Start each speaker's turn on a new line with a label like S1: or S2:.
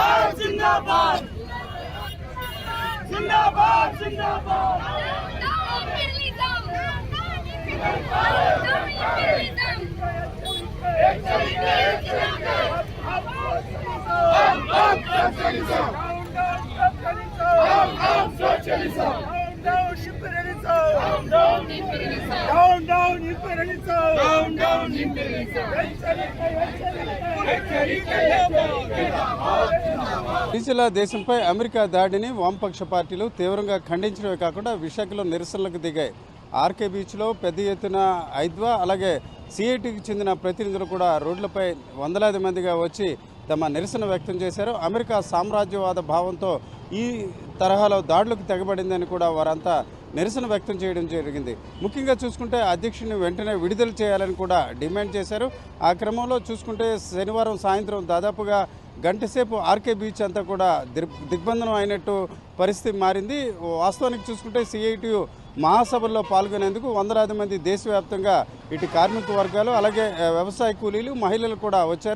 S1: जिंदाबाद जिंदाबाद जिंदाबाद
S2: శ్రీశైల దేశంపై అమెరికా దాడిని వామపక్ష పార్టీలు తీవ్రంగా ఖండించడమే కాకుండా విశాఖలో నిరసనలకు దిగాయి. ఆర్కే బీచ్లో పెద్ద ఎత్తున ఐద్వా అలాగే సిఐటికి చెందిన ప్రతినిధులు కూడా రోడ్లపై వందలాది మందిగా వచ్చి తమ నిరసన వ్యక్తం చేశారు. అమెరికా సామ్రాజ్యవాద భావంతో ఈ తరహాలో దాడులకు తెగబడిందని కూడా వారంతా నిరసన వ్యక్తం చేయడం జరిగింది. ముఖ్యంగా చూసుకుంటే అధ్యక్షుడిని వెంటనే విడుదల చేయాలని కూడా డిమాండ్ చేశారు. ఆ క్రమంలో చూసుకుంటే శనివారం సాయంత్రం దాదాపుగా గంటసేపు ఆర్కే బీచ్ అంతా కూడా దిగ్బంధనం అయినట్టు పరిస్థితి మారింది. వాస్తవానికి చూసుకుంటే సిఐటియు మహాసభల్లో పాల్గొనేందుకు వందలాది మంది దేశవ్యాప్తంగా ఇటు కార్మిక వర్గాలు అలాగే వ్యవసాయ కూలీలు మహిళలు కూడా వచ్చారు.